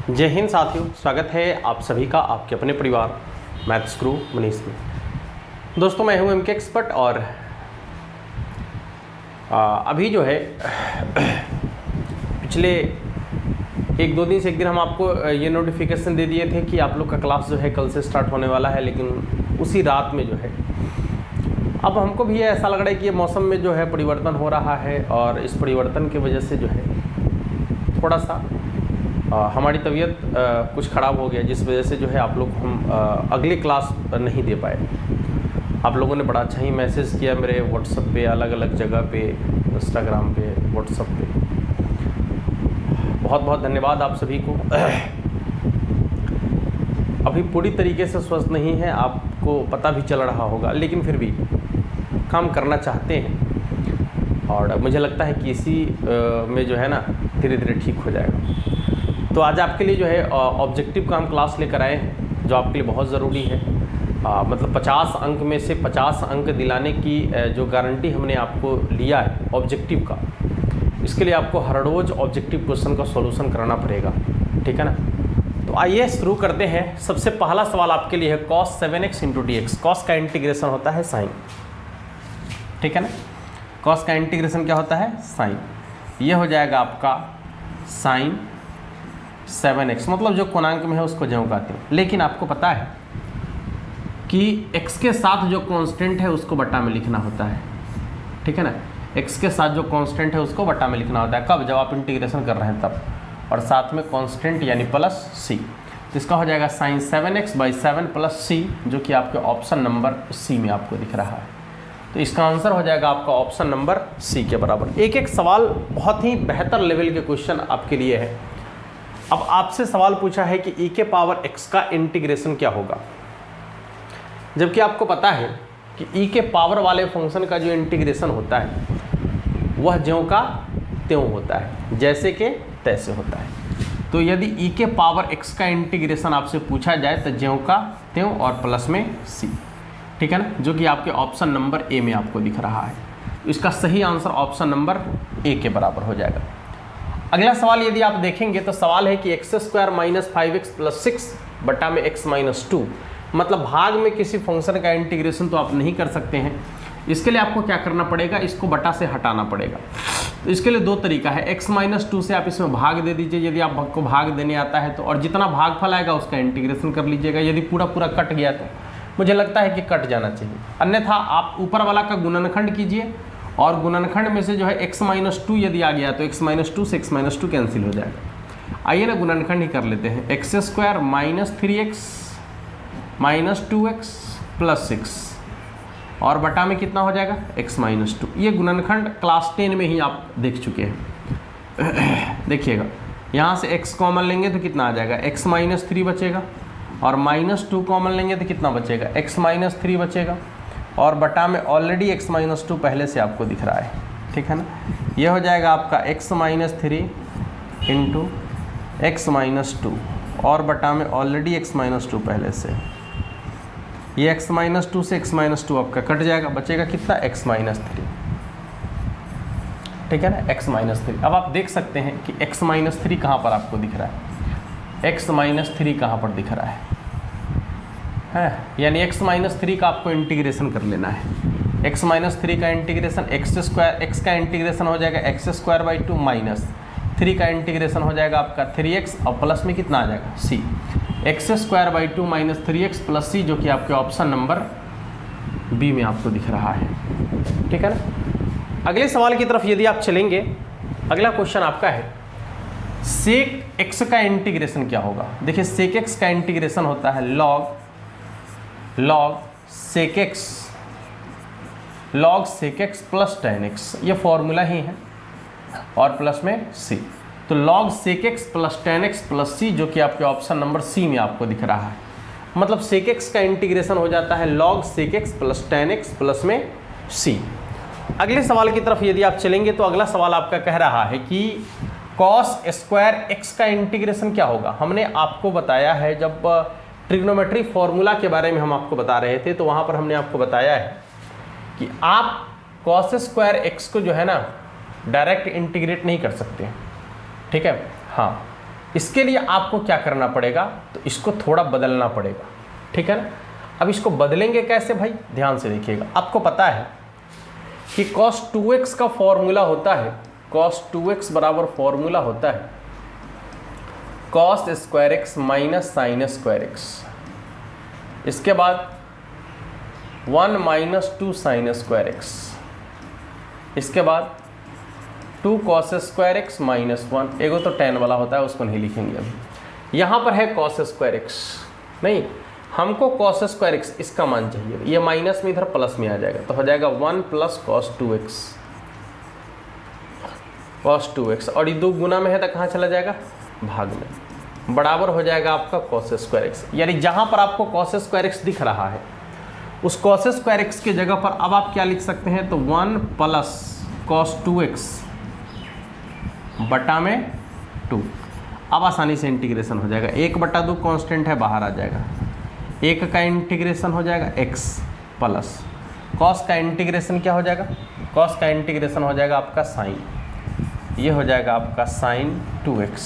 जय हिंद साथियों, स्वागत है आप सभी का आपके अपने परिवार मैथ्स गुरु मनीष में। दोस्तों, मैं हूं एमके एक्सपर्ट और अभी जो है पिछले एक दो दिन से एक दिन हम आपको ये नोटिफिकेशन दे दिए थे कि आप लोग का क्लास जो है कल से स्टार्ट होने वाला है, लेकिन उसी रात में जो है अब हमको भी ऐसा लग रहा है कि ये मौसम में जो है परिवर्तन हो रहा है और इस परिवर्तन की वजह से जो है थोड़ा सा हमारी तबीयत कुछ ख़राब हो गया, जिस वजह से जो है आप लोग हम अगली क्लास नहीं दे पाए। आप लोगों ने बड़ा अच्छा ही मैसेज किया मेरे व्हाट्सएप पे, अलग अलग जगह पे, इंस्टाग्राम पे, व्हाट्सएप पे। बहुत बहुत धन्यवाद आप सभी को। अभी पूरी तरीके से स्वस्थ नहीं है, आपको पता भी चल रहा होगा, लेकिन फिर भी काम करना चाहते हैं और मुझे लगता है कि इसी में जो है ना धीरे धीरे ठीक हो जाएगा। तो आज आपके लिए जो है ऑब्जेक्टिव का हम क्लास लेकर आए हैं, जो आपके लिए बहुत ज़रूरी है। मतलब 50 अंक में से 50 अंक दिलाने की जो गारंटी हमने आपको लिया है ऑब्जेक्टिव का, इसके लिए आपको हर रोज़ ऑब्जेक्टिव क्वेश्चन का सॉल्यूशन कराना पड़ेगा, ठीक है ना। तो आइए शुरू करते हैं। सबसे पहला सवाल आपके लिए है cos 7x into D x. Cos का इंटीग्रेशन होता है साइन, ठीक है ना। कॉस का इंटीग्रेशन क्या होता है? साइन। ये हो जाएगा आपका साइन 7x, मतलब जो कोणांक में है उसको ज्यों कहते हैं। लेकिन आपको पता है कि x के साथ जो कांस्टेंट है उसको बट्टा में लिखना होता है, ठीक है ना। x के साथ जो कांस्टेंट है उसको बट्टा में लिखना होता है। कब? जब आप इंटीग्रेशन कर रहे हैं तब। और साथ में कांस्टेंट यानी प्लस c, तो इसका हो जाएगा sign 7x by 7 plus c, जो कि आपके ऑप्शन नंबर c में आपको दिख रहा है। तो इसका आंसर हो जाएगा आपका ऑप्शन नंबर c के बराबर। एक एक सवाल बहुत ही बेहतर लेवल के क्वेश्चन आपके लिए है। अब आपसे सवाल पूछा है कि e के पावर x का इंटीग्रेशन क्या होगा, जबकि आपको पता है कि e के पावर वाले फंक्शन का जो इंटीग्रेशन होता है वह ज्यों का त्यों होता है, जैसे कि तैसे होता है। तो यदि e के पावर x का इंटीग्रेशन आपसे पूछा जाए तो ज्यों का त्यों और प्लस में c, ठीक है ना, जो कि आपके ऑप्शन नंबर ए में आपको दिख रहा है। इसका सही आंसर ऑप्शन नंबर ए के बराबर हो जाएगा। अगला सवाल यदि आप देखेंगे तो सवाल है कि x square minus 5x plus 6 बटा में x माइनस 2, मतलब भाग में किसी फंक्शन का इंटीग्रेशन तो आप नहीं कर सकते हैं। इसके लिए आपको क्या करना पड़ेगा? इसको बटा से हटाना पड़ेगा। तो इसके लिए दो तरीका है। x माइनस 2 से आप इसमें भाग दे दीजिए यदि आपको भाग देने आता है तो, और जितना भागफल आएगा उसका इंटीग्रेशन कर लीजिएगा। यदि पूरा पूरा कट गया तो मुझे लगता है कि कट जाना चाहिए, अन्यथा आप ऊपर वाला का गुणनखंड कीजिए और गुणनखंड में से जो है x माइनस 2 यदि आ गया तो x माइनस 2 से x माइनस 2 कैंसिल हो जाएगा। आइए ना गुणनखंड ही कर लेते हैं। X square minus 3x minus 2x plus 6 और बटा में कितना हो जाएगा? x minus 2। ये गुणनखंड क्लास 10 में ही आप देख चुके हैं। देखिएगा, यहाँ से x कॉमन लेंगे तो कितना आ जाएगा? x माइनस 3 बचेगा और माइनस 2 कॉमन लेंगे तो कितना बचेगा? x माइनस 3 बचेगा और बटा में ऑलरेडी x माइनस 2 पहले से आपको दिख रहा है, ठीक है ना। ये हो जाएगा आपका x minus 3 into x minus 2 और बटा में ऑलरेडी x माइनस 2 पहले से। ये x माइनस 2 से x माइनस 2 आपका कट जाएगा, बचेगा कितना? x माइनस 3, ठीक है ना, x माइनस 3। अब आप देख सकते हैं कि x माइनस 3 कहाँ पर आपको दिख रहा है? x माइनस 3 कहाँ पर दिख रहा है? यानी x माइनस 3 का आपको इंटीग्रेशन कर लेना है। x माइनस 3 का इंटीग्रेशन एक्स स्क्वायर, x का इंटीग्रेशन हो जाएगा एक्स स्क्वायर बाई 2 माइनस 3 का इंटीग्रेशन हो जाएगा आपका 3x और प्लस में कितना आ जाएगा? c। X square by 2 minus 3x plus c, जो कि आपके ऑप्शन नंबर बी में आपको दिख रहा है, ठीक है ना। अगले सवाल की तरफ यदि आप चलेंगे, अगला क्वेश्चन आपका है सेक x का इंटीग्रेशन क्या होगा। देखिए, सेक x का इंटीग्रेशन होता है log sec x plus tan x, ये फॉर्मूला ही है, और प्लस में c। तो log sec x plus tan x plus c, जो कि आपके ऑप्शन नंबर c में आपको दिख रहा है। मतलब सेक x का इंटीग्रेशन हो जाता है log sec x plus tan x plus में c। अगले सवाल की तरफ यदि आप चलेंगे तो अगला सवाल आपका कह रहा है कि cos स्क्वायर x का इंटीग्रेशन क्या होगा। हमने आपको बताया है, जब ट्रिग्नोमेट्री फॉर्मूला के बारे में हम आपको बता रहे थे तो वहाँ पर हमने आपको बताया है कि आप cos स्क्वायर x को जो है ना डायरेक्ट इंटीग्रेट नहीं कर सकते, ठीक है। हाँ, इसके लिए आपको क्या करना पड़ेगा, तो इसको थोड़ा बदलना पड़ेगा, ठीक है ना। अब इसको बदलेंगे कैसे भाई, ध्यान से देखिएगा। आपको पता है कि cos 2x का फॉर्मूला होता है, cos 2x बराबर फॉर्मूला होता है cos square x minus sign square x, इसके बाद 1 माइनस 2 साइन स्क्वायर एक्स, इसके बाद 2 cos स्क्वायर एक्स माइनस 1, एगो तो tan वाला होता है उसको नहीं लिखेंगे अभी। यहाँ पर है cos स्क्वायर एक्स, नहीं हमको cos स्क्वायर एक्स इसका मान चाहिए, ये माइनस में इधर प्लस में आ जाएगा, तो हो जाएगा 1 प्लस cos 2x, और ये 2 गुना में है तो कहाँ चला जाएगा, भाग में, बराबर हो जाएगा आपका cos स्क्वायर एक्स। यानी जहाँ पर आपको cos स्क्वायर एक्स दिख रहा है उस cos स्क्वायर एक्स की जगह पर अब आप क्या लिख सकते हैं, तो 1 प्लस cos 2x बटा में 2। अब आसानी से इंटीग्रेशन हो जाएगा, 1/2 कांस्टेंट है बाहर आ जाएगा, 1 का इंटीग्रेशन हो जाएगा x प्लस cos का इंटीग्रेशन क्या हो जाएगा, cos का इंटीग्रेशन हो जाएगा आपका साइन, ये हो जाएगा आपका साइन 2x,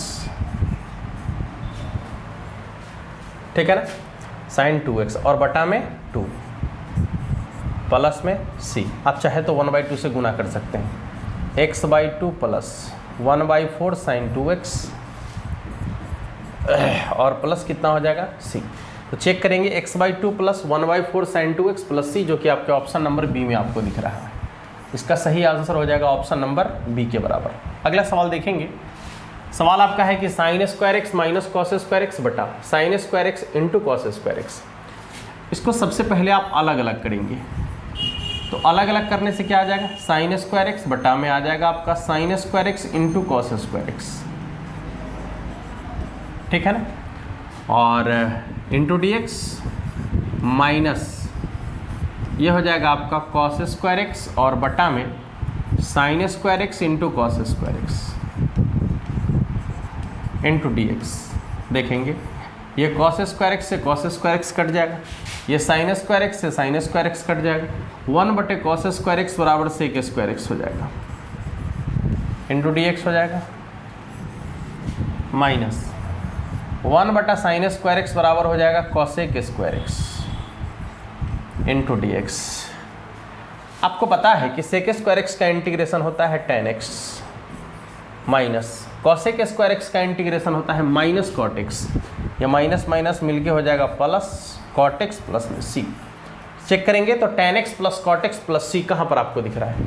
ठीक है ना, साइन 2x और बटा में 2 प्लस में c। आप चाहे तो 1/2 से गुना कर सकते हैं, x/2 प्लस 1/4 साइन 2x और प्लस कितना हो जाएगा c। तो चेक करेंगे x/2 plus 1/4 sign 2x plus c, जो कि आपके ऑप्शन नंबर बी में आपको दिख रहा है। इसका सही आंसर हो जाएगा ऑप्शन नंबर बी के बराबर। अगला सवाल देखेंगे, सवाल आपका है कि sine square x minus cos square x बटा sine square x into cos square x. इसको सबसे पहले आप अलग अलग करेंगे, तो अलग अलग करने से क्या आ जाएगा, साइन स्क्वायर एक्स बटा में आ जाएगा आपका sign square x into cos square x, ठीक है ना, और इंटू डी एक्स माइनस ये हो जाएगा आपका कॉस स्क्वायर एक्स और बटा में sign square x into cos square x into D x. देखेंगे ये कॉस स्क्वायर एक्स से कॉस स्क्वायर एक्स कट जाएगा, ये साइन स्क्वायर एक्स से साइन स्क्वायर एक्स कट जाएगा, 1/cos स्क्वायर एक्स बराबर सेक स्क्वायर एक्स हो जाएगा इंटू डी एक्स हो जाएगा, माइनस 1/sin स्क्वायर एक्स बराबर हो जाएगा cosec square x into D x. आपको पता है कि सेक स्क्वायर एक्स का इंटीग्रेशन होता है tan x minus cosec square x का इंटीग्रेशन होता है माइनस कॉट एक्स, या माइनस माइनस मिलके हो जाएगा प्लस कॉट एक्स प्लस में सी। चेक करेंगे तो tan x plus cot x plus C कहाँ पर आपको दिख रहा है,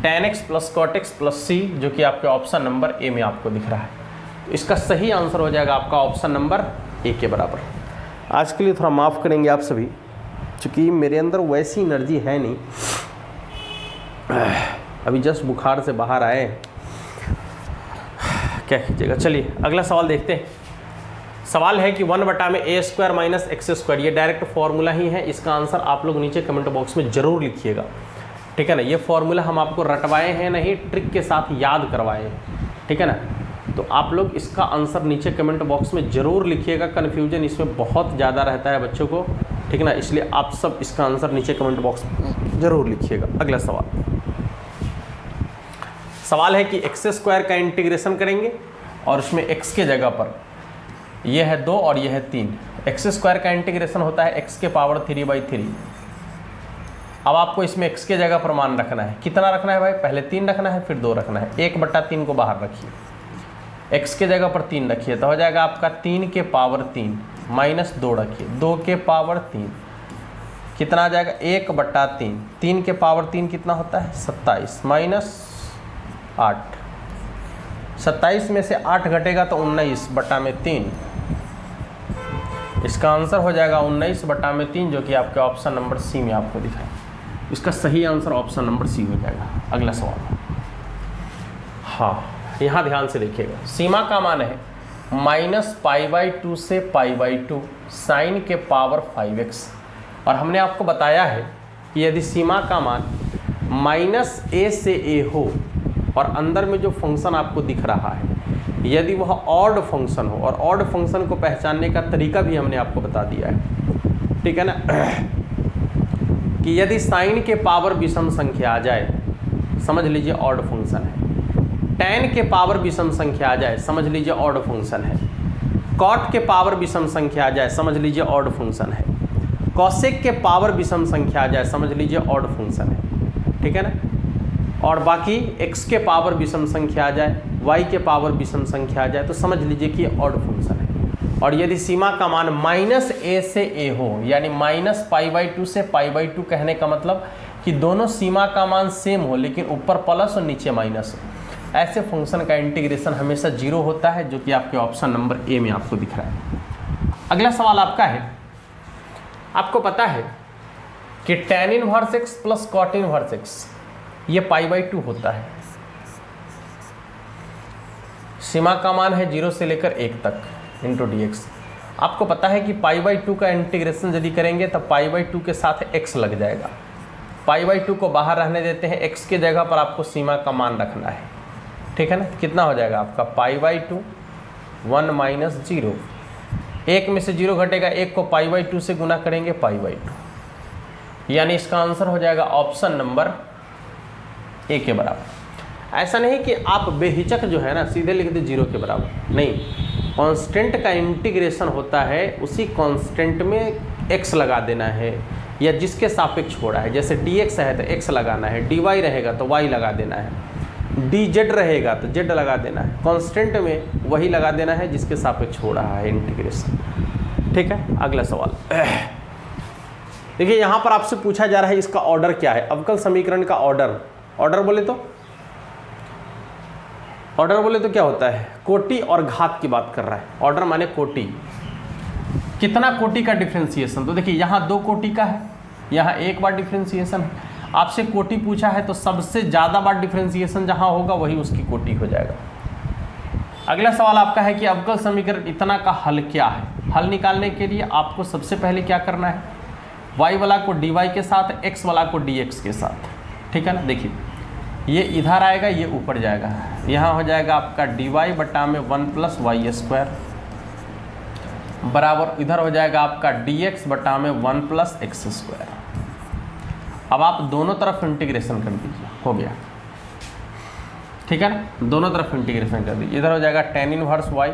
tan x plus cot x plus C, जो कि आपके ऑप्शन नंबर ए में आपको दिख रहा है। तो इसका सही आंसर हो जाएगा आपका ऑप्शन नंबर ए के बराबर। आज के लिए थोड़ा माफ़ करेंगे आप सभी, चूँकि मेरे अंदर वैसी एनर्जी है नहीं, अभी जस्ट बुखार से बाहर आए, क्या कीजिएगा। चलिए अगला सवाल देखते हैं। सवाल है कि 1 में ए स्क्वायर माइनस एक्स स्क्वायर, ये डायरेक्ट फॉर्मूला ही है, इसका आंसर आप लोग नीचे कमेंट बॉक्स में ज़रूर लिखिएगा, ठीक है ना। ये फॉर्मूला हम आपको रटवाए हैं नहीं, ट्रिक के साथ याद करवाए हैं, ठीक है ना। तो आप लोग इसका आंसर नीचे कमेंट बॉक्स में ज़रूर लिखिएगा, कन्फ्यूजन इसमें बहुत ज़्यादा रहता है बच्चों को, ठीक है ना, इसलिए आप सब इसका आंसर नीचे कमेंट बॉक्स में ज़रूर लिखिएगा। अगला सवाल है कि एक्स स्क्वायर का इंटीग्रेशन करेंगे और उसमें x के जगह पर यह है 2 और यह है 3। एक्स स्क्वायर का इंटीग्रेशन होता है x के पावर 3/3। अब आपको इसमें x के जगह पर मान रखना है, कितना रखना है भाई, पहले 3 रखना है फिर 2 रखना है, 1/3 को बाहर रखिए, x के जगह पर 3 रखिए, तो हो जाएगा आपका 3 के पावर 3 माइनस 2 रखिए, 2 के पावर 3 कितना आ जाएगा, 1/3, 3 के पावर 3 कितना होता है 27 माइनस 8, 27 में से 8 घटेगा तो 19/3, इसका आंसर हो जाएगा 19/3, जो कि आपके ऑप्शन नंबर सी में आपको दिखा है। इसका सही आंसर ऑप्शन नंबर सी हो जाएगा। अगला सवाल, हाँ यहाँ ध्यान से देखिएगा, सीमा का मान है -π/2 से π/2 साइन के पावर 5x, और हमने आपको बताया है कि यदि सीमा का मान -a से a हो और अंदर में जो फंक्शन आपको दिख रहा है यदि वह ऑड फंक्शन हो, और ऑड फंक्शन को पहचानने का तरीका भी हमने आपको बता दिया है, ठीक है ना, कि यदि साइन के पावर विषम संख्या आ जाए समझ लीजिए ऑड फंक्शन है, tan के पावर विषम संख्या आ जाए समझ लीजिए ऑड फंक्शन है, कॉट के पावर विषम संख्या आ जाए, समझ लीजिए ऑड फंक्शन है। कॉसेक के पावर विषम संख्या आ जाए, समझ लीजिए ऑड फंक्शन है, ठीक है ना। और बाकी x के पावर विषम संख्या आ जाए, y के पावर विषम संख्या आ जाए, तो समझ लीजिए कि ऑड फंक्शन है। और यदि सीमा का मान -a से a हो, यानी -π/2 से π/2, कहने का मतलब कि दोनों सीमा का मान सेम हो लेकिन ऊपर प्लस और नीचे माइनस हो, ऐसे फंक्शन का इंटीग्रेशन हमेशा 0 होता है, जो कि आपके ऑप्शन नंबर ए में आपको दिख रहा है। अगला सवाल आपका है, आपको पता है कि tan inverse x plus cot inverse x ये π/2 होता है। सीमा का मान है 0 से लेकर 1 तक इंटू dx। आपको पता है कि π/2 का इंटीग्रेशन यदि करेंगे तब π/2 के साथ x लग जाएगा। π/2 को बाहर रहने देते हैं, x के जगह पर आपको सीमा का मान रखना है, ठीक है ना। कितना हो जाएगा आपका π/2 1 - 0, 1 में से 0 घटेगा, 1 को π/2 से गुना करेंगे π/2, यानी इसका आंसर हो जाएगा ऑप्शन नंबर ए के बराबर। ऐसा नहीं कि आप बेहिचक जो है ना सीधे लिख दे 0 के बराबर, नहीं, कांस्टेंट का इंटीग्रेशन होता है, उसी कांस्टेंट में x लगा देना है, या जिसके सापेक्ष हो रहा है। जैसे dx है तो x लगाना है, dy रहेगा तो y लगा देना है, dz रहेगा तो z लगा देना है। कांस्टेंट में वही लगा देना है जिसके सापेक्ष हो रहा है इंटीग्रेशन, ठीक है। अगला सवाल देखिए, यहाँ पर आपसे पूछा जा रहा है इसका ऑर्डर क्या है, अवकल समीकरण का ऑर्डर। ऑर्डर बोले तो क्या होता है, कोटि और घात की बात कर रहा है। ऑर्डर माने कोटि, कितना कोटि का डिफरेंशिएशन। तो देखिए यहाँ 2 कोटि का है, यहाँ 1 बार डिफरेंशिएशन है। आपसे कोटि पूछा है तो सबसे ज़्यादा बार डिफरेंशिएशन जहाँ होगा वही उसकी कोटि हो जाएगा। अगला सवाल आपका है कि अवकल समीकरण इतना का हल क्या है। हल निकालने के लिए आपको सबसे पहले क्या करना है, y वाला को dy के साथ, x वाला को dx के साथ, ठीक है ना। देखिए ये इधर आएगा, ये ऊपर जाएगा, यहाँ हो जाएगा आपका dy बटा में 1 + y² बराबर इधर हो जाएगा आपका dx बटा में 1 + x²। अब आप दोनों तरफ इंटीग्रेशन कर दीजिए, हो गया, ठीक है ना। दोनों तरफ इंटीग्रेशन कर दीजिए, इधर हो जाएगा tan इनवर्स y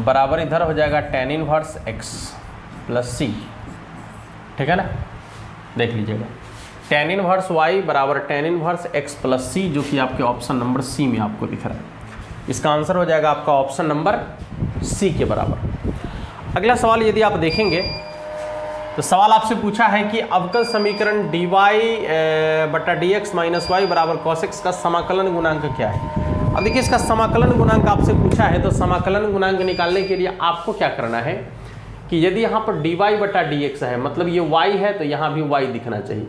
बराबर इधर हो जाएगा tan इनवर्स x + c, ठीक है ना। देख लीजिएगा tan इनवर्स y बराबर tan इनवर्स x + c, जो कि आपके ऑप्शन नंबर सी में आपको दिख रहा है। इसका आंसर हो जाएगा आपका ऑप्शन नंबर सी के बराबर। अगला सवाल यदि आप देखेंगे तो सवाल आपसे पूछा है कि अवकल समीकरण dy बटा dx - y बराबर cos x का समाकलन गुणांक क्या है। अब देखिए इसका समाकलन गुणांक आपसे पूछा है, तो समाकलन गुणांक निकालने के लिए आपको क्या करना है कि यदि यहाँ पर dy बटा dx है, मतलब ये y है, तो यहाँ भी y दिखना चाहिए,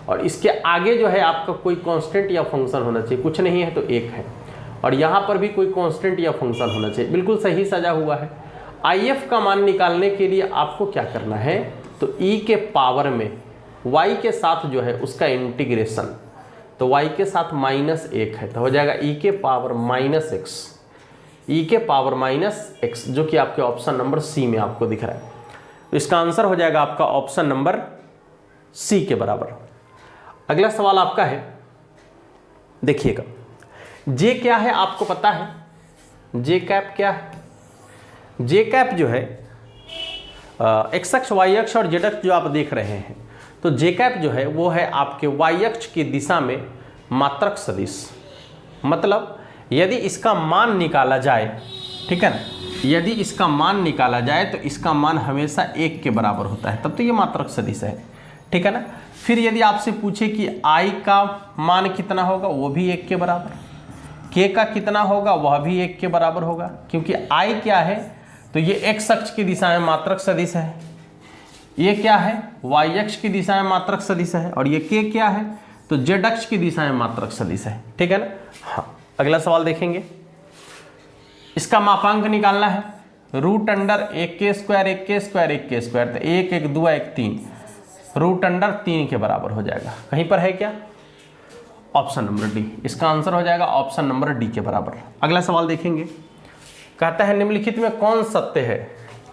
और इसके आगे जो है आपका कोई कांस्टेंट या फंक्शन होना चाहिए। कुछ नहीं है तो 1 है, और यहाँ पर भी कोई कांस्टेंट या फंक्शन होना चाहिए। बिल्कुल सही सजा हुआ है। IF का मान निकालने के लिए आपको क्या करना है, तो e के पावर में y के साथ जो है उसका इंटीग्रेशन, तो y के साथ -1 है, तो हो जाएगा e के पावर -x, e के पावर -x, जो कि आपके ऑप्शन नंबर सी में आपको दिख रहा है। तो इसका आंसर हो जाएगा आपका ऑप्शन नंबर सी के बराबर। अगला सवाल आपका है, देखिएगा जे क्या है आपको पता है, जे कैप क्या है। जे कैप जो है एक्स अक्ष, वाई अक्ष और जेड अक्ष जो आप देख रहे हैं, तो जे कैप जो है वो है आपके वाई अक्ष की दिशा में मात्रक सदिश। मतलब यदि इसका मान निकाला जाए, ठीक है ना, यदि इसका मान निकाला जाए तो इसका मान हमेशा 1 के बराबर होता है, तब तो ये मात्रक सदिश है, ठीक है ना। फिर यदि आपसे पूछे कि i का मान कितना होगा, वो भी 1 के बराबर, k का कितना होगा, वह भी 1 के बराबर होगा, क्योंकि i क्या है, तो ये x अक्ष की दिशा में मात्रक सदिश है, ये क्या है, y अक्ष की दिशा में मात्रक सदिश है, और ये k क्या है, तो z अक्ष की दिशा में मात्रक सदिश है, ठीक है ना। हाँ, अगला सवाल देखेंगे, इसका मापांक निकालना है, √1k² तो 1 1 2 1 3, √3 के बराबर हो जाएगा। कहीं पर है क्या, ऑप्शन नंबर डी, इसका आंसर हो जाएगा ऑप्शन नंबर डी के बराबर। अगला सवाल देखेंगे, कहता है निम्नलिखित में कौन सत्य है।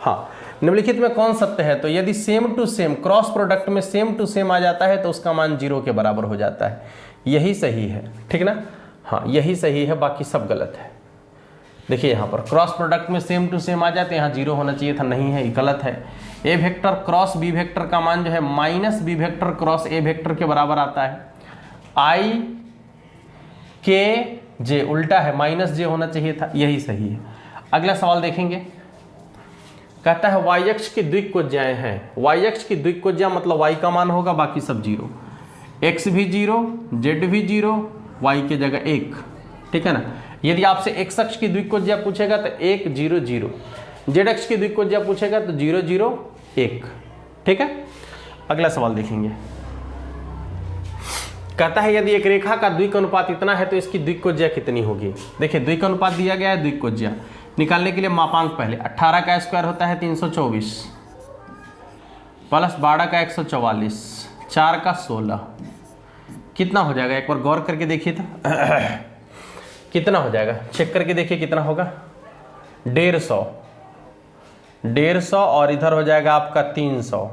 हाँ, निम्नलिखित में कौन सत्य है, तो यदि same to same cross product में सेम टू सेम आ जाता है तो उसका मान 0 के बराबर हो जाता है। यही सही है, ठीक ना। हाँ, यही सही है, बाकी सब गलत है, देखिए यहाँ पर क्रॉस प्रोडक्ट में सेम टू सेम आ जाते हैं, यहाँ जीरो होना चाहिए था, नहीं है, ये गलत है। A vector cross B vector का मान जो है minus B vector cross A vector के बराबर आता है। आई के जे उल्टा है, माइनस जे होना चाहिए था, यही सही है। अगला सवाल देखेंगे, कहता है वाई अक्ष की द्विकोज्याएं हैं। वाई अक्ष की द्विकोज्या मतलब वाई का मान होगा, बाकी सब जीरो, एक्स भी जीरो, जेड भी जीरो, वाई की जगह एक, ठीक है ना। यदि आपसे एक्स अक्ष की द्विकोज्या पूछेगा तो 1 0 0, जेड अक्ष की द्विकोज्या पूछेगा तो 0 0 1, ठीक है। अगला सवाल देखेंगे, कहता है यदि एक रेखा का द्विक अनुपात इतना है तो इसकी द्विकोज्या कितनी होगी। देखिए द्विक अनुपात दिया गया है, द्विकोज्या निकालने के लिए मापांक पहले 18 का स्क्वायर होता है 324 प्लस 12 का 144, 4 का 16, कितना हो जाएगा, एक बार गौर करके देखिए तो कितना हो जाएगा, चेक करके देखिए कितना होगा, 150 और इधर हो जाएगा आपका 300,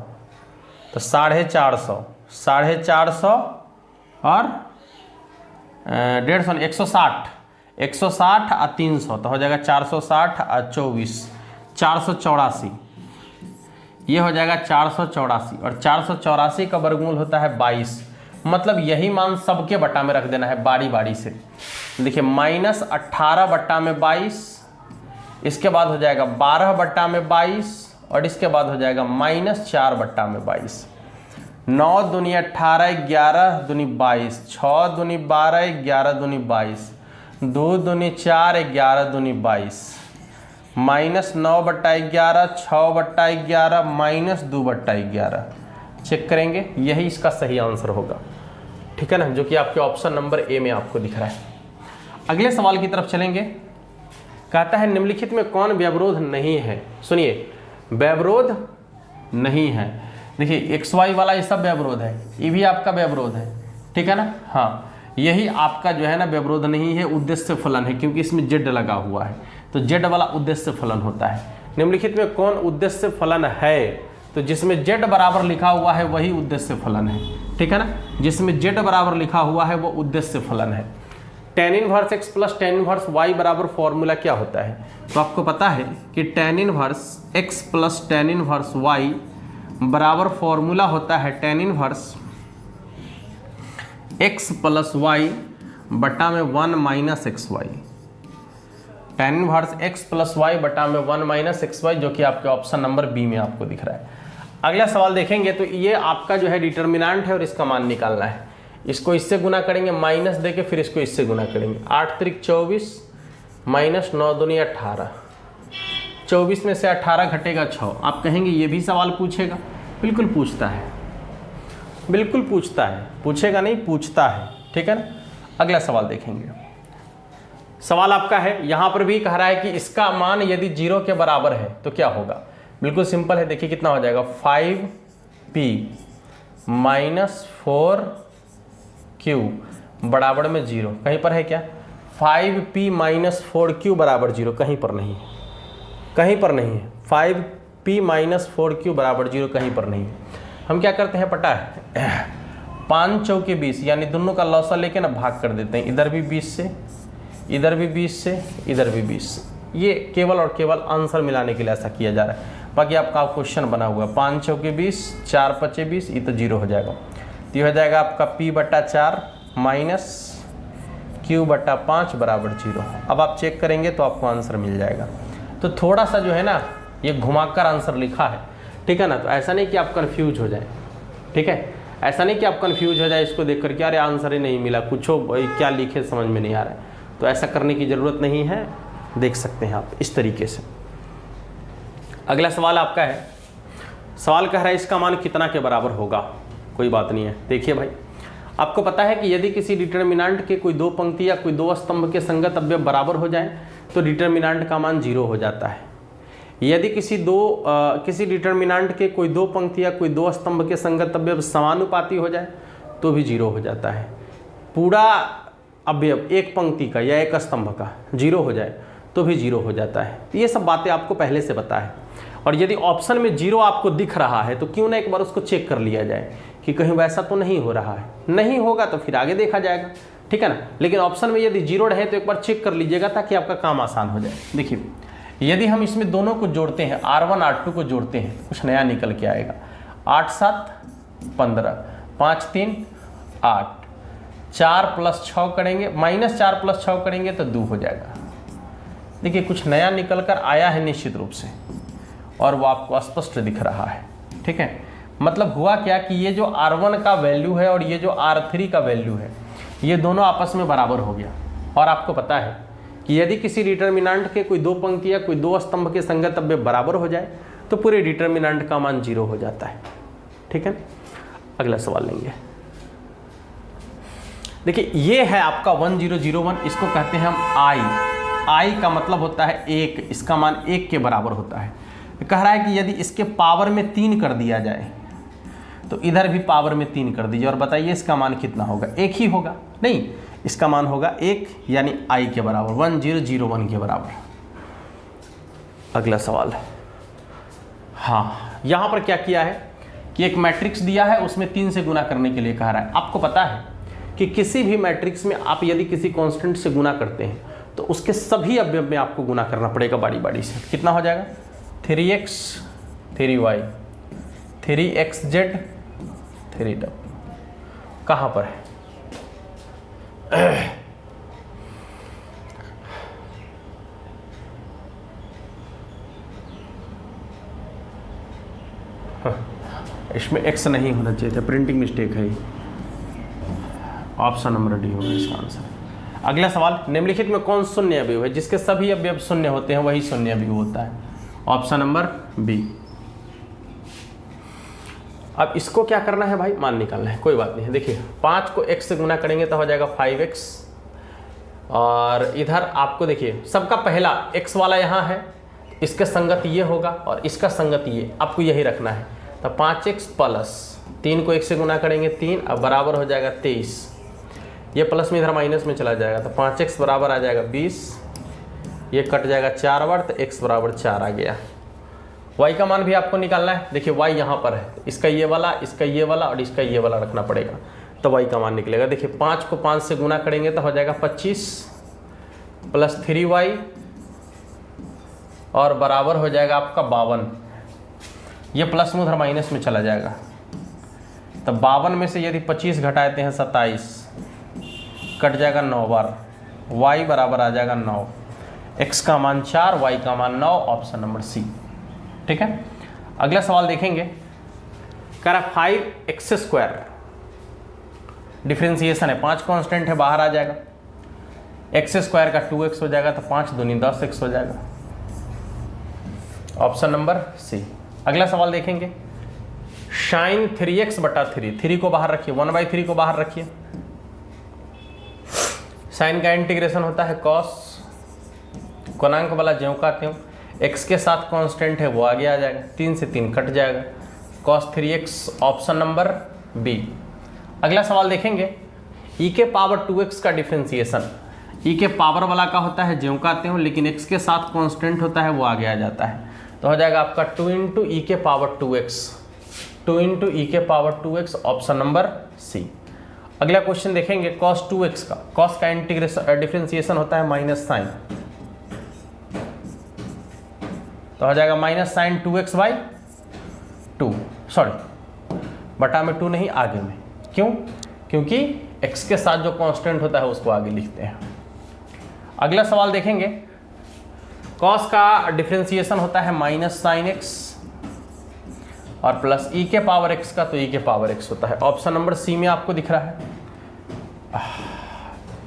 तो 450, 450 और 150 160 और 300 तो हो जाएगा 460 और 24 484, ये हो जाएगा 484 और 484 का वर्गमूल होता है 22। मतलब यही मान सबके बट्टा में रख देना है बारी बारी से। देखिए -18 बट्टा में 22, इसके बाद हो जाएगा 12 बट्टा में 22 और इसके बाद हो जाएगा -4 बट्टा में 22। 9 दूनी 18, 11 दूनी 22, 6 दूनी 12, 11 दूनी 22, 2 दूनी 4, 11 दूनी 22, -9 बट्टा 11, 6 बट्टा 11, -2 बट्टा 11। चेक करेंगे, यही इसका सही आंसर होगा, ठीक है ना, जो कि आपके ऑप्शन नंबर ए में आपको दिख रहा है। अगले सवाल की तरफ चलेंगे, कहता है निम्नलिखित में कौन व्यवरोध नहीं है। सुनिए, व्यवरोध नहीं है, देखिए एक्स वाई वाला ये सब व्यवरोध है, ये भी आपका व्यवरोध है, ठीक है ना। हाँ, यही आपका जो है ना व्यवरोध नहीं है, उद्देश्य फलन है, क्योंकि इसमें जेड लगा हुआ है, तो जेड वाला उद्देश्य फलन होता है। निम्नलिखित में कौन उद्देश्य फलन है, तो जिसमें जेड बराबर लिखा हुआ है वही उद्देश्य फलन है, ठीक है ना। जिसमें जेड बराबर लिखा हुआ है वो उद्देश्य फलन है। tan inverse x plus tan inverse y बराबर फॉर्मूला क्या होता है, तो आपको पता है कि tan inverse x plus tan inverse y बराबर फॉर्मूला होता है tan inverse x plus y बटा में 1 minus x y. tan inverse x plus y बटा में 1 माइनस एक्स वाई, जो कि आपके ऑप्शन नंबर बी में आपको दिख रहा है। अगला सवाल देखेंगे, तो ये आपका जो है डिटर्मिनेंट है और इसका मान निकालना है। इसको इससे गुना करेंगे, माइनस देके फिर इसको इससे गुना करेंगे। 8 त्रिक 24 माइनस 9 दूनी 18, 24 में से 18 घटेगा 6। आप कहेंगे ये भी सवाल पूछेगा, बिल्कुल पूछता है, बिल्कुल पूछता है, पूछेगा नहीं, पूछता है, ठीक है ना। अगला सवाल देखेंगे, सवाल आपका है, यहाँ पर भी कह रहा है कि इसका मान यदि 0 के बराबर है तो क्या होगा। बिल्कुल सिंपल है, देखिए कितना हो जाएगा, 5p माइनस 4q बराबर में 0। कहीं पर है क्या, 5p माइनस 4q बराबर 0, कहीं पर नहीं है, कहीं पर नहीं है। 5p माइनस 4q बराबर 0 कहीं पर नहीं है। हम क्या करते हैं पता है, 5 चौके 20, यानी दोनों का लौसा लेके ना भाग कर देते हैं, इधर भी 20 से, इधर भी 20 से, इधर भी 20 से। ये केवल और केवल आंसर मिलाने के लिए ऐसा किया जा रहा है। बाकी आपका क्वेश्चन बना हुआ है 5 चौके 20, 4 पचे 20, ये तो 0 हो जाएगा। तो ये हो जाएगा आपका p बटा 4 माइनस q बटा 5 बराबर 0। अब आप चेक करेंगे तो आपको आंसर मिल जाएगा। तो थोड़ा सा जो है ना ये घुमाकर आंसर लिखा है, ठीक है ना। तो ऐसा नहीं कि आप कन्फ्यूज हो जाए, ठीक है, ऐसा नहीं कि आप कन्फ्यूज हो जाए इसको देख कर के, अरे आंसर ही नहीं मिला, कुछ हो क्या लिखे समझ में नहीं आ रहा है। तो ऐसा करने की ज़रूरत नहीं है, देख सकते हैं आप इस तरीके से। अगला सवाल आपका है, सवाल कह रहा है इसका मान कितना के बराबर होगा। कोई बात नहीं है, देखिए भाई, आपको पता है कि यदि किसी डिटर्मिनेंट के कोई 2 पंक्ति या कोई 2 स्तंभ के संगत अवयव बराबर हो जाए तो डिटर्मिनेंट का मान 0 हो जाता है। यदि किसी डिटर्मिनेंट के कोई 2 पंक्ति या कोई 2 स्तंभ के संगत अवयव समानुपाती हो जाए तो भी 0 हो जाता है। पूरा अवयव एक पंक्ति का या एक स्तंभ का 0 हो जाए तो भी 0 हो जाता है। ये सब बातें आपको पहले से पता है। और यदि ऑप्शन में 0 आपको दिख रहा है तो क्यों ना एक बार उसको चेक कर लिया जाए कि कहीं वैसा तो नहीं हो रहा है। नहीं होगा तो फिर आगे देखा जाएगा। ठीक है ना। लेकिन ऑप्शन में यदि जीरो रहे तो एक बार चेक कर लीजिएगा ताकि आपका काम आसान हो जाए। देखिए यदि हम इसमें दोनों को जोड़ते हैं, R1 R2 को जोड़ते हैं तो कुछ नया निकल के आएगा। 8 7 15, 5 3 8, 4 + 6 करेंगे, -4 + 6 करेंगे तो 2 हो जाएगा। देखिए कुछ नया निकल कर आया है निश्चित रूप से, और वो आपको स्पष्ट दिख रहा है। ठीक है, मतलब हुआ क्या कि ये जो R1 का वैल्यू है और ये जो R3 का वैल्यू है, ये दोनों आपस में बराबर हो गया। और आपको पता है कि यदि किसी डिटर्मिनेंट के कोई दो पंक्ति या कोई दो स्तंभ के संगतव्य बराबर हो जाए तो पूरे डिटर्मिनेंट का मान 0 हो जाता है। ठीक है, अगला सवाल लेंगे। देखिए ये है आपका 1001, इसको कहते हैं हम आई का मतलब होता है 1, इसका मान 1 के बराबर होता है। कह रहा है कि यदि इसके पावर में 3 कर दिया जाए तो इधर भी पावर में 3 कर दीजिए और बताइए इसका मान कितना होगा। 1 ही होगा, नहीं इसका मान होगा 1, यानी आई के बराबर 1001 के बराबर। अगला सवाल है, हाँ यहाँ पर क्या किया है कि एक मैट्रिक्स दिया है, उसमें 3 से गुना करने के लिए कह रहा है। आपको पता है कि किसी भी मैट्रिक्स में आप यदि किसी कांस्टेंट से गुना करते हैं तो उसके सभी अवयव में आपको गुना करना पड़ेगा बारी बारी से। कितना हो जाएगा? 3x 3y 3xz 3w। कहाँ पर है? इसमें x नहीं होना चाहिए था, प्रिंटिंग मिस्टेक है। ऑप्शन नंबर डी होगा इसका आंसर। अगला सवाल, निम्नलिखित में कौन शून्य अवयव है? जिसके सभी अवयव शून्य होते हैं वही शून्य अवयव होता है। Option number B. अब इसको क्या करना है भाई? मान निकालना है, कोई बात नहीं है। देखिए 5 को x से गुना करेंगे तो हो जाएगा 5x, और इधर आपको देखिए सबका पहला x वाला यहाँ है, इसके संगत ये होगा और इसका संगत ये, आपको यही रखना है। तो 5x प्लस 3 को 1 से गुना करेंगे 3, अब बराबर हो जाएगा 23। ये प्लस में इधर माइनस में चला जाएगा तो 5x बराबर आ जाएगा 20, ये कट जाएगा 4 बार तो x बराबर 4 आ गया। y का मान भी आपको निकालना है। देखिए y यहाँ पर है, इसका ये वाला, इसका ये वाला और इसका ये वाला रखना पड़ेगा तो y का मान निकलेगा। देखिए 5 को 5 से गुना करेंगे तो हो जाएगा 25 प्लस 3y और बराबर हो जाएगा आपका 52। ये प्लस में उधर माइनस में चला जाएगा तो 52 में से यदि 25 घटाते हैं 27, कट जाएगा 9 बार, y बराबर आ जाएगा 9, x का मान 4, y का मान 9, ऑप्शन नंबर सी। ठीक है, अगला सवाल देखेंगे। कह रहा 5x² डिफरेंशिएशन है, 5 कांस्टेंट है, बाहर आ जाएगा। x² का 2x हो जाएगा तो 5 दूनी 10x हो जाएगा, ऑप्शन नंबर सी। अगला सवाल देखेंगे। sin 3x/3, 3 को बाहर रखिए, 1/3 को बाहर रखिए। साइन का इंटीग्रेशन होता है cos, गुणांक वाला ज्यों का त्यों, x के साथ कांस्टेंट है वो आगे आ जाएगा, 3 से 3 कट जाएगा, cos 3x, option number B. अगला सवाल देखेंगे। e के पावर 2x का डिफरेंशिएशन, e के पावर वाला का होता है ज्यों का त्यों, लेकिन x के साथ कांस्टेंट होता है वो आगे आ जाता है तो हो जाएगा आपका 2 × e के पावर 2x, 2 × e के power 2x, option number C. अगला क्वेश्चन देखेंगे। cos 2x का, cos का इंटीग्रेशन डिफरेंशिएशन होता है माइनस साइन, तो हो जाएगा माइनस साइन 2x/2, सॉरी बटा में 2 नहीं, आगे में। क्यों? क्योंकि x के साथ जो कांस्टेंट होता है उसको आगे लिखते हैं। अगला सवाल देखेंगे। cos का डिफरेंशिएशन होता है माइनस साइन x और प्लस e के पावर x का, तो e के पावर x होता है, ऑप्शन नंबर सी में आपको दिख रहा है।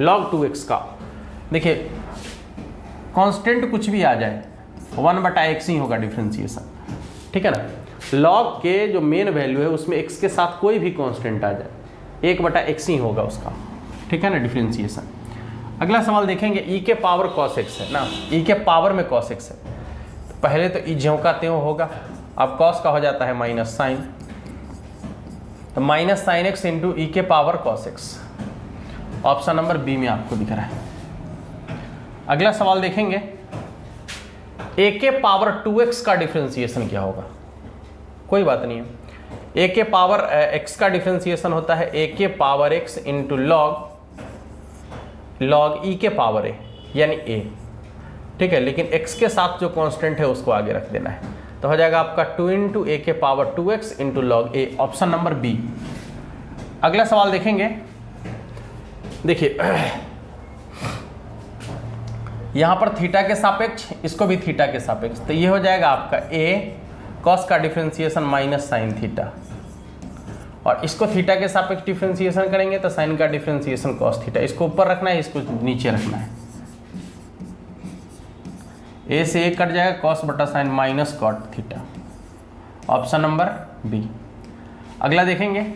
log 2x का, देखिए कांस्टेंट कुछ भी आ जाए 1/x ही होगा डिफरेंशिएशन, ठीक है ना। log के जो मेन वैल्यू है उसमें x के साथ कोई भी कांस्टेंट आ जाए 1/x ही होगा उसका, ठीक है ना, डिफरेंशिएशन। अगला सवाल देखेंगे। e के पावर cos x है ना, e के पावर में cos x है, तो पहले तो e ज्यों का त्यों होगा, अब cos का हो जाता है माइनस साइन, तो minus sine x into e के power cos x, option number B में आपको दिख रहा है। अगला सवाल देखेंगे। a के पावर 2x का डिफरेंशिएशन क्या होगा? कोई बात नहीं है, a के पावर x का डिफरेंशिएशन होता है a के power x into log log e के पावर a यानी a, ठीक है। लेकिन x के साथ जो कांस्टेंट है उसको आगे रख देना है, तो हो जाएगा आपका 2 इंटू ए के पावर 2x इंटू लॉग ए, ऑप्शन नंबर बी। अगला सवाल देखेंगे, देखिए यहाँ पर थीटा के सापेक्ष, इसको भी थीटा के सापेक्ष, तो ये हो जाएगा आपका a कॉस का डिफ्रेंसिएशन माइनस साइन थीटा, और इसको थीटा के सापेक्ष डिफ्रेंसिएशन करेंगे तो साइन का डिफ्रेंसिएशन कॉस थीटा। इसको ऊपर रखना है, इसको नीचे रखना है, a से a कट जाएगा, कॉस बटा sine minus cot theta, option number B. अगला देखेंगे,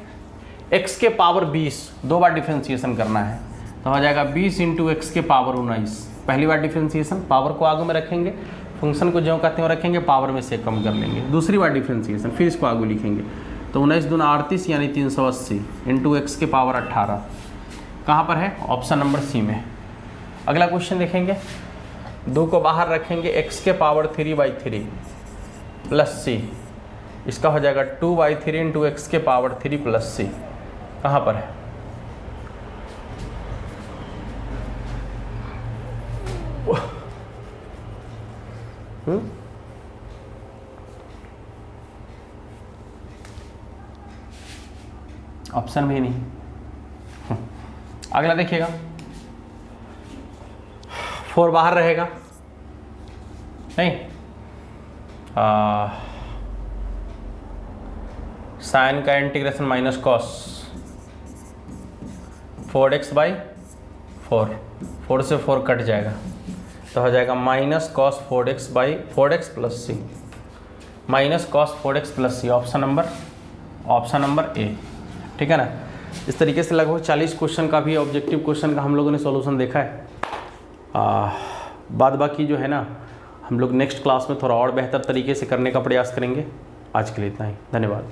x के पावर 20 दो बार डिफ्रेंसिएशन करना है, तो हो जाएगा 20 इंटू एक्स के पावर 19। पहली बार डिफ्रेंसिएशन, पावर को आगे में रखेंगे, फंक्शन को जो कहते हैं रखेंगे, पावर में से कम कर लेंगे। दूसरी बार डिफ्रेंसिएशन, फिर इसको आगे लिखेंगे, तो 19 दूना 38 यानी 380 इंटू एक्स के पावर 18, कहाँ पर है, ऑप्शन नंबर सी में। अगला क्वेश्चन देखेंगे, 2 को बाहर रखेंगे, x के पावर 3/3 प्लस c, इसका हो जाएगा 2/3 इंटू एक्स के पावर 3 प्लस c, कहाँ पर है, ऑप्शन भी नहीं। अगला देखिएगा, 4 बाहर रहेगा, नहीं, साइन का इंटीग्रेशन माइनस कॉस 4x/4, 4 से 4 कट जाएगा, तो हो जाएगा minus cos 4x plus C, minus cos 4x plus C, option number A, ठीक है ना। इस तरीके से लगभग 40 क्वेश्चन का भी ऑब्जेक्टिव क्वेश्चन का हम लोगों ने सॉल्यूशन देखा है। बाद बाकी जो है ना, हम लोग नेक्स्ट क्लास में थोड़ा और बेहतर तरीके से करने का प्रयास करेंगे। आज के लिए इतना ही, धन्यवाद।